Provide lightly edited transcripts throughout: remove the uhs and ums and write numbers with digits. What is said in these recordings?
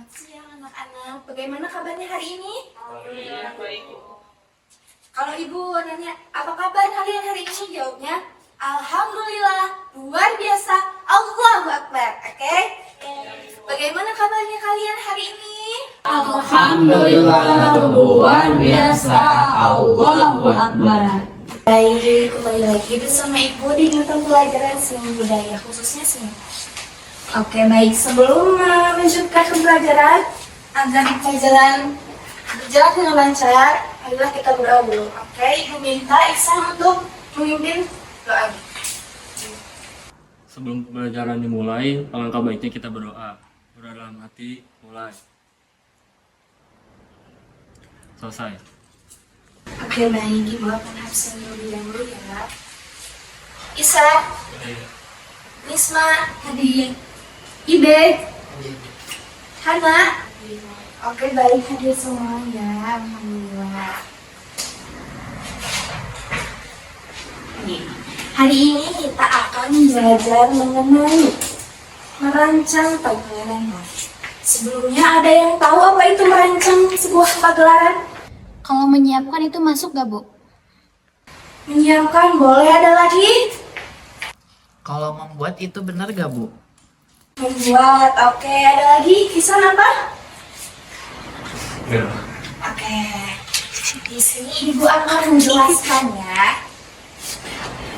Selamat siang anak-anak. Bagaimana kabarnya hari ini? Alhamdulillah baik, Bu. Kalau ibu nanya apa kabar kalian hari ini, jawabnya Alhamdulillah, luar biasa, Allahu Akbar. Oke? Bagaimana kabarnya kalian hari ini? Alhamdulillah luar biasa, Allahu Akbar. Baik, kembali lagi bersama ibu di mata pelajaran seni budaya, khususnya seni. Oke, baik. Sebelum melanjutkan ke pelajaran, agar pelajaran berjalan dengan lancar, marilah kita berdoa dulu. Oke, ibu minta Ihsan untuk memimpin doa. Sebelum pembelajaran dimulai, alangkah baiknya kita berdoa. Berdoa dalam hati, mulai. Selesai. Oke, baik. Ibu akan absen terlebih dahulu ya. Isa, Nisma, Hadi, Ibe, Hana. Oke, baik hadir semuanya. Alhamdulillah. Hari ini kita akan belajar mengenai merancang pagelaran. Sebelumnya ada yang tahu apa itu merancang sebuah pagelaran? Kalau menyiapkan itu masuk gak, Bu? Menyiapkan boleh, ada lagi? Kalau membuat itu benar gak, Bu? Membuat, oke, ada lagi? Kisan apa? Ya. Oke, di sini ibu akan menjelaskan ya.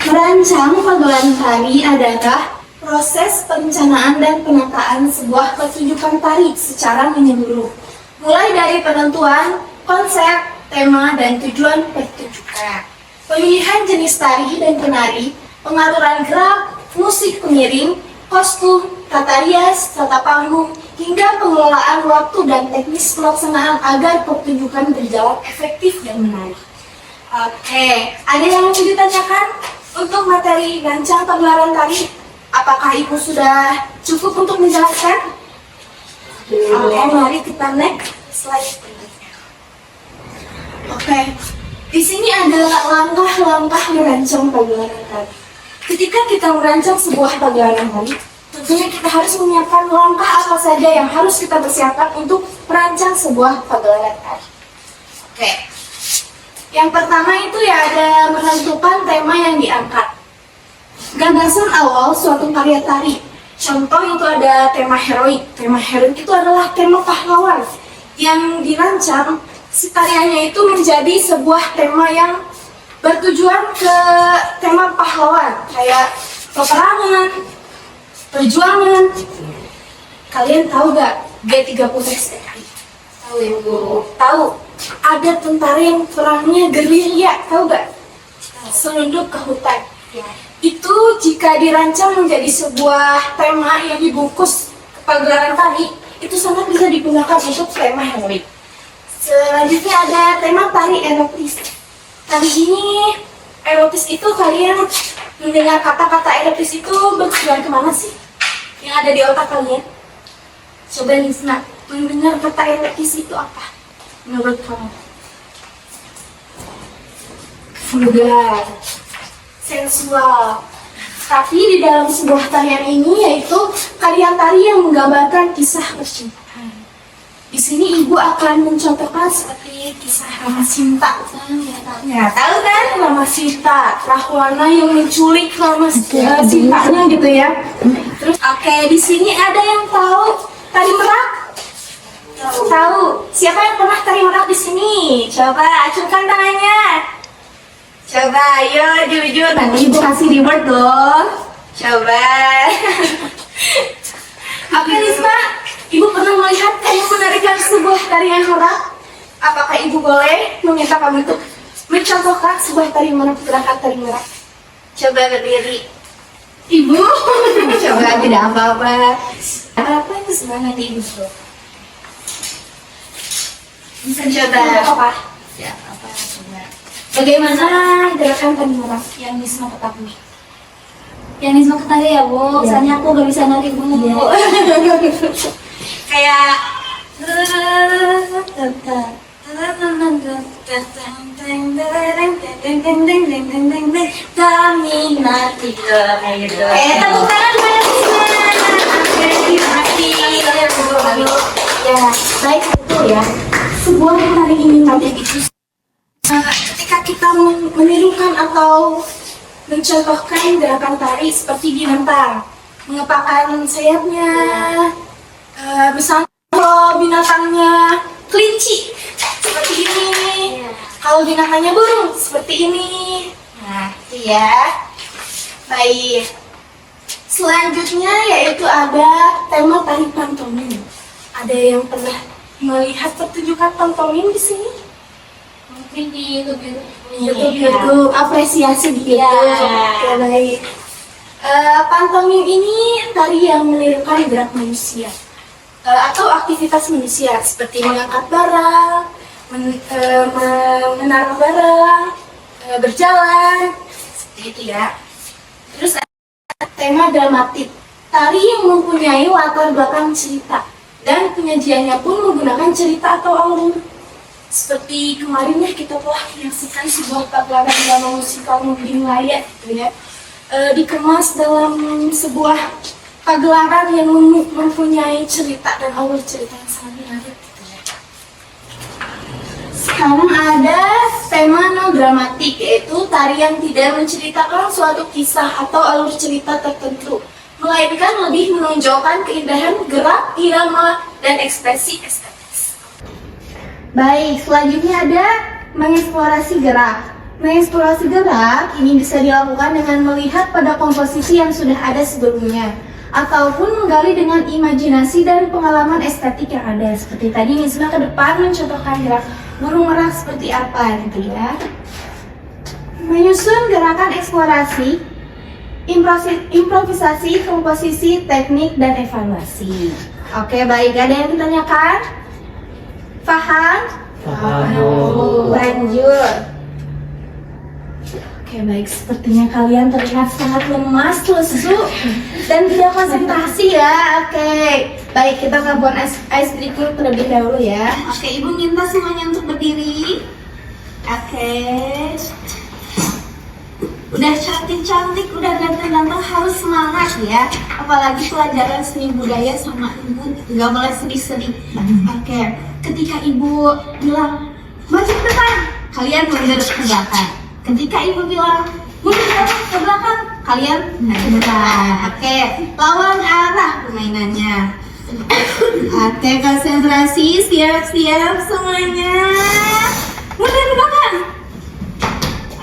Merancang pagelaran tari adalah proses perencanaan dan penataan sebuah pertunjukan tari secara menyeluruh, mulai dari penentuan konsep, tema, dan tujuan pertunjukan, pemilihan jenis tari dan penari, pengaluran gerak, musik pengiring, kostum, tata rias, tata panggung, hingga pengelolaan waktu dan teknis pelaksanaan agar pertunjukan berjalan efektif dan menarik. Oke, ada yang mau ditanyakan untuk materi rancang pagelaran tari? Apakah ibu sudah cukup untuk menjelaskan? Oke, mari kita next slide. Oke, di sini ada langkah-langkah merancang pagelaran tari. Ketika kita merancang sebuah pagelaran tari, tentunya kita harus menyiapkan langkah apa saja yang harus kita persiapkan untuk merancang sebuah pagelaran tari. Oke, yang pertama itu ya ada menentukan tema yang diangkat. Gagasan awal suatu karya tari. Contoh itu ada tema heroik. Tema heroik itu adalah tema pahlawan yang dirancang. Si karyanya itu menjadi sebuah tema yang bertujuan ke tema pahlawan, kayak peperangan, perjuangan. Kalian tahu gak G30STI? Tahu ya, Bu? Tahu. Ada tentara yang perangnya gerilya, tahu gak? Selundup ke hutan. Itu jika dirancang menjadi sebuah tema yang dibungkus ke pagelaran tari, itu sangat bisa digunakan untuk tema heroik. Selanjutnya ada tema tari erotis. Tari ini erotis itu, kalian mendengar kata-kata erotis itu bertujuan kemana sih? Yang ada di otak kalian? Coba Lisna, mendengar kata erotis itu apa menurut kamu? Vulgar, sensual. Tapi di dalam sebuah tarian ini yaitu karya tari yang menggambarkan kisah percintaan. Di sini ibu akan mencontohkan seperti kisah Rama Sinta. Ya, tahu kan Rama Sinta, Rahwana yang menculik Rama Sintanya gitu ya. Terus oke, di sini ada yang tahu tari merak? Tahu. Siapa yang pernah tari merak di sini? Coba acungkan tangannya. Coba, ayo jujur. Nanti ibu kasih reward loh. Coba. Oke, Risma. Ibu pernah melihat kamu menarikan sebuah tarian merak? Apakah ibu boleh meminta kamu untuk mencontohkan sebuah tari merak, gerakan tari merak? Coba berdiri. Ibu, coba tidak apa-apa. Apa itu semangat ibu? Bisa coba apa? Ya, apa coba. Bagaimana gerakan tari merak yang Nisma ketahui? Yang Nisma ketahui ya, Bu. Soalnya aku gak bisa nari, Bu. Kayak kami nanti tepuk tangan banyak. Ya, Baik, betul ya. Sebuah tari ini tadi itu ketika kita menirukan atau mencontohkan gerakan tari seperti binatang, mengepakkan sayapnya, misalnya kalau binatangnya kelinci seperti ini, kalau binatangnya burung seperti ini. Nah, itu ya. Baik. Selanjutnya yaitu ada tema tari pantomim. Ada yang pernah melihat pertunjukan pantomim di sini? Mungkin di YouTube apresiasi gitu. Ya, baik. Pantomim ini tari yang menirukan gerak manusia atau aktivitas manusia seperti mengangkat barang, menaruh barang, berjalan, seperti itu ya. Terus ada tema dramatik, tari yang mempunyai latar belakang cerita dan penyajiannya pun menggunakan cerita atau alur. Seperti kemarin ya kita telah menyaksikan sebuah pagelaran drama musikal Nurdin Raya gitu ya, dikemas dalam sebuah pagelaran yang mempunyai cerita dan alur cerita yang sangat menarik gitu ya. Sekarang ada tema non dramatik, yaitu tari yang tidak menceritakan suatu kisah atau alur cerita tertentu, melainkan lebih menonjolkan keindahan gerak, irama, dan ekspresi estetis. Baik, selanjutnya ada mengeksplorasi gerak. Mengeksplorasi gerak ini bisa dilakukan dengan melihat pada komposisi yang sudah ada sebelumnya, ataupun menggali dengan imajinasi dan pengalaman estetik yang ada. Seperti tadi Nizma ke depan mencontohkan gerak burung merak seperti apa gitu ya. Menyusun gerakan eksplorasi, improvisasi, komposisi, teknik, dan evaluasi. Oke, baik. Ada yang ditanyakan? Paham? Paham. Lanjut. Oke, baik. Sepertinya kalian terlihat sangat lemas, lesu, dan tidak konsentrasi ya. Oke, baik. Kita melakukan ice breaking terlebih dahulu ya. Oke, Ibu minta semuanya untuk berdiri. Oke. Udah cantik-cantik, udah ganteng-ganteng, harus semangat ya. Apalagi pelajaran seni budaya sama Ibu, nggak boleh sedih-sedih. Oke, ketika Ibu bilang maju ke depan, kalian mundur ke belakang. Ketika Ibu bilang mundur ke belakang, kalian ke depan. Oke, lawan arah permainannya. Oke, konsentrasi, siap-siap semuanya. Mundur ke belakang.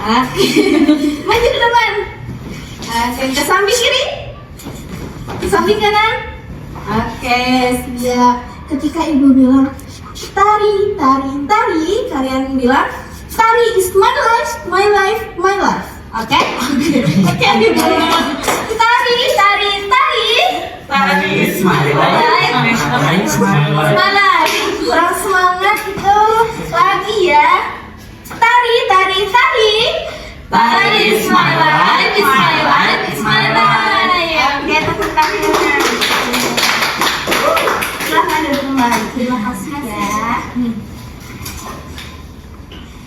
Oke, maju ke depan. Oke, ke samping kiri, ke samping kanan. Oke, siap. Ketika Ibu bilang tari, tari, tari, kalian bilang tari is my life, my life, my life. Oke? Oke, Ibu. Tari, tari, tari. Tari is my life. Semangat. Kurang semangat itu lagi ya. Tari, tari, tari. Tari is my life, is my life, is my life. Oke, tepuk tangannya. Silahkan duduk kembali. Terima kasih ya.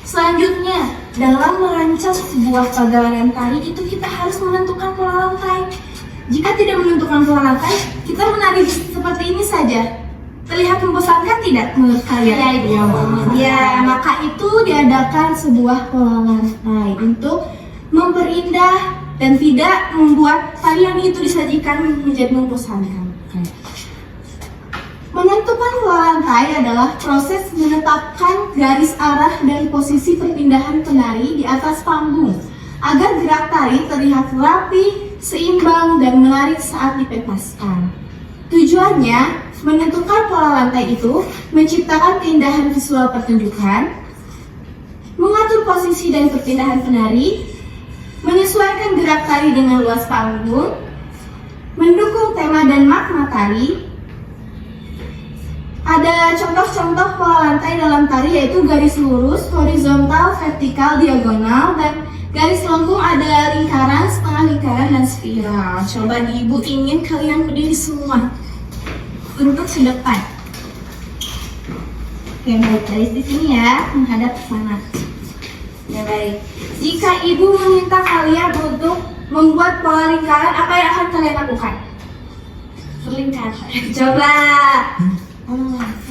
Selanjutnya, dalam merancang sebuah pagelaran tari itu kita harus menentukan pola lantai. Jika tidak menentukan pola lantai, kita menari seperti ini saja. Terlihat membosankan tidak menurut kalian? Ya, maka itu diadakan sebuah pola lantai untuk memperindah dan tidak membuat tarian itu disajikan menjadi membosankan. Menentukan pola lantai adalah proses menetapkan garis arah dan posisi perpindahan penari di atas panggung agar gerak tari terlihat rapi, seimbang, dan menarik saat dipentaskan. Tujuannya, menentukan pola lantai itu menciptakan keindahan visual pertunjukan, mengatur posisi dan perpindahan penari, menyesuaikan gerak tari dengan luas panggung, mendukung tema dan makna tari. Ada contoh-contoh pola lantai dalam tari yaitu garis lurus, horizontal, vertikal, diagonal, dan garis lengkung, ada lingkaran, setengah lingkaran, dan spiral. Coba Ibu ingin kalian berdiri semua untuk sedepan. Oke, baik, garis di sini ya, menghadap ke sana. Ya, baik. Jika Ibu meminta kalian untuk membuat pola lingkaran, apa yang akan kalian lakukan? Berlingkar. Coba.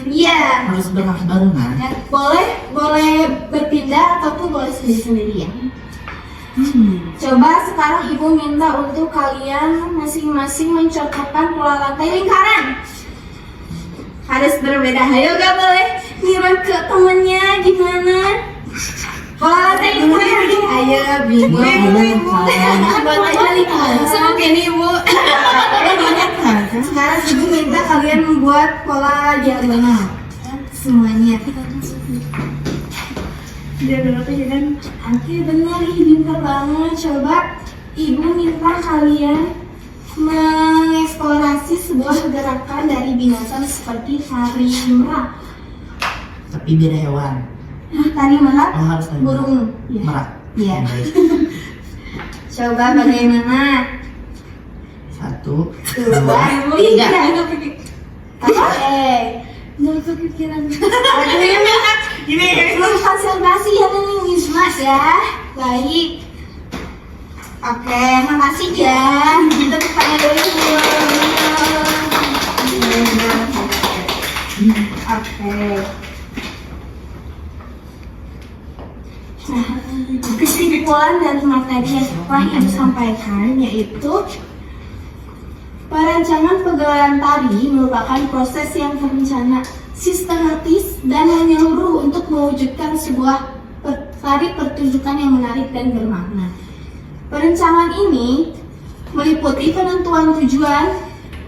Iya. Harus barengan. Boleh berpindah ataupun boleh sendiri-sendirian. Coba sekarang ibu minta untuk kalian masing-masing mencontohkan pola lantai lingkaran. Harus berbeda. Ayo gak boleh ngirim ke temennya gimana? Pola lantai lingkaran. Ayo ibu. Buat aja lingkaran. Semoga ini ibu. Sekarang ibu minta kalian membuat pola diagonal. Semuanya. Biar berapa ya kan? Oke benar, pintar banget. Coba ibu minta kalian mengeksplorasi sebuah gerakan dari binatang seperti harimau. Tapi beda hewan. Tari merak, Oh, harus tadi burung. Ya. merak. Iya. Yang baik. Coba bagaimana? 1, 2, 2, 3. 3. Oke. Nggak kepikiran. Gini, konsentrasi ya nih Mas ya. Baik. Oke, makasih ya. Kita tanya dulu. Oke. Nah, kesimpulan dari materi yang telah Ibu sampaikan yaitu perancangan pegelaran tari merupakan proses yang terencana, sistematis, dan menyeluruh untuk mewujudkan sebuah tari pertunjukan yang menarik dan bermakna. Perencanaan ini meliputi penentuan tujuan,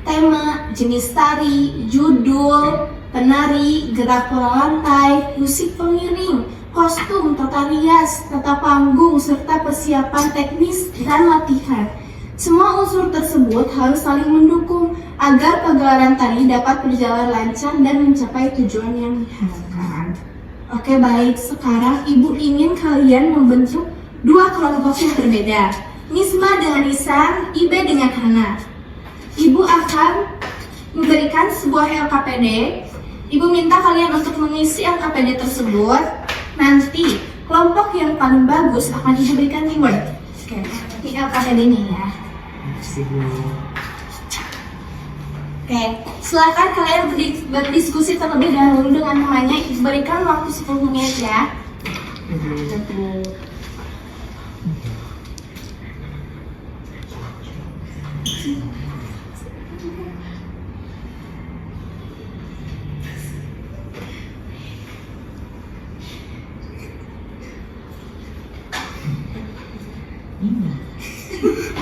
tema, jenis tari, judul, penari, gerak pola lantai, musik pengiring, kostum, tata rias, tata panggung, serta persiapan teknis dan latihan. Semua unsur tersebut harus saling mendukung agar pegelaran tari dapat berjalan lancar dan mencapai tujuan yang diharapkan. Oke baik, sekarang Ibu ingin kalian membentuk 2 kelompok yang berbeda. Nisma dengan Isan, Ibe dengan Hana. Ibu akan memberikan sebuah LKPD. Ibu minta kalian untuk mengisi LKPD tersebut. Nanti kelompok yang paling bagus akan diberikan reward. Oke, ini LKPD-nya ya. Oke, silakan kalian berdiskusi terlebih dahulu dengan temannya. Berikan waktu 10 menit ya.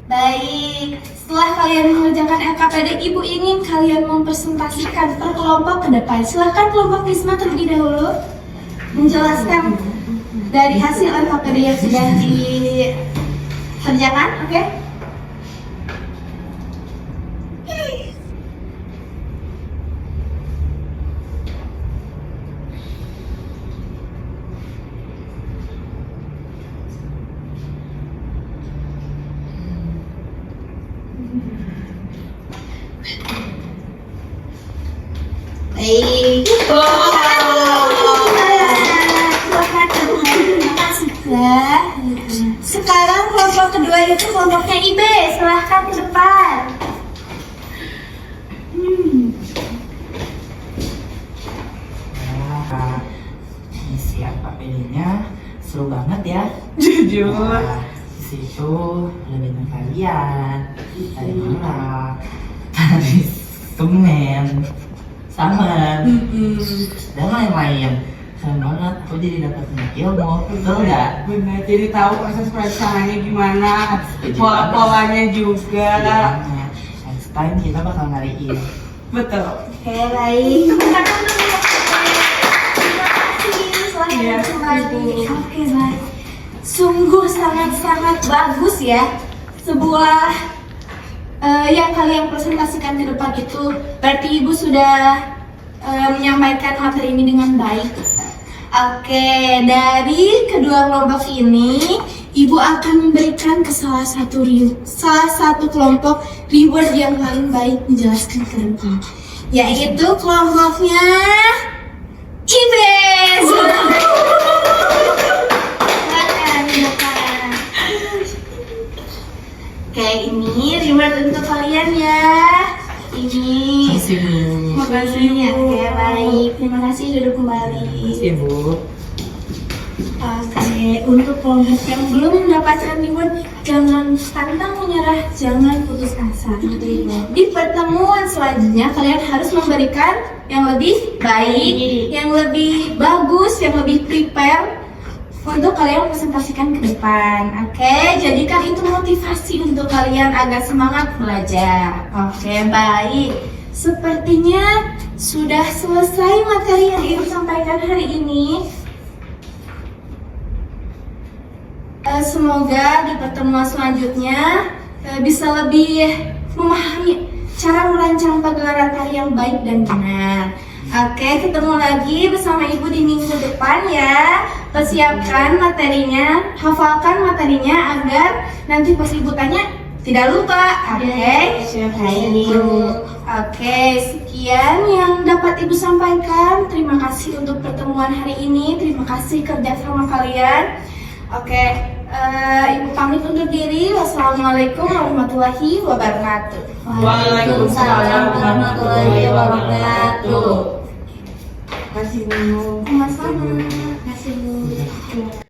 Baik, setelah kalian mengerjakan LKPD, Ibu ingin kalian mempresentasikan per kelompok ke depan. Silahkan kelompok Nisma terlebih dahulu menjelaskan dari hasil LKPD yang sudah dikerjakan, oke? Baik. Sekarang kelompok kedua itu kelompoknya Ibe. Silahkan ke depan. Nah, ini siapa pilihnya? Seru banget ya. Jujur. Nah, di situ ada banyak kalian. Tari merak, tari semen, saman, dan lain-lain. Keren banget, aku jadi dapat banyak ilmu, betul nggak? Benar, jadi tahu proses perancangannya gimana, Setuju pola-polanya juga. Banget. Next time kita bakal ngariin. Betul. Oke, baik. Terima kasih. Selamat Iya, kembali. Ibu. Oke, baik. Sungguh sangat-sangat bagus ya. Sebuah yang kalian presentasikan ke depan itu berarti Ibu sudah menyampaikan materi ini dengan baik. Oke, dari kedua kelompok ini Ibu akan memberikan ke salah satu kelompok reward yang paling baik menjelaskan ke depan, yaitu kelompoknya Ibes. Oke, ini reward untuk kalian ya. Ini Makasih, Bu. Makasih, ya. Bu. Oke, Terima kasih, duduk kembali. Ibu. Oke, untuk kelompok yang belum mendapatkan reward, jangan pantang menyerah, jangan putus asa. Di pertemuan selanjutnya, kalian harus memberikan yang lebih baik, yang lebih bagus, yang lebih prepare untuk kalian presentasikan ke depan. Oke, jadikan itu motivasi untuk kalian agar semangat belajar. Oke, baik. Sepertinya sudah selesai materi yang Ibu sampaikan hari ini. Semoga di pertemuan selanjutnya bisa lebih memahami cara merancang pagelaran tari yang baik dan benar. Oke, ketemu lagi bersama Ibu di minggu depan ya. Persiapkan materinya, hafalkan materinya agar nanti pas Ibu tanya tidak lupa. Oke, Oke, sekian yang dapat Ibu sampaikan. Terima kasih untuk pertemuan hari ini. Terima kasih kerja sama kalian. Oke, Ibu pamit undur diri. Wassalamualaikum warahmatullahi wabarakatuh. Waalaikumsalam warahmatullahi wabarakatuh. Sama-sama.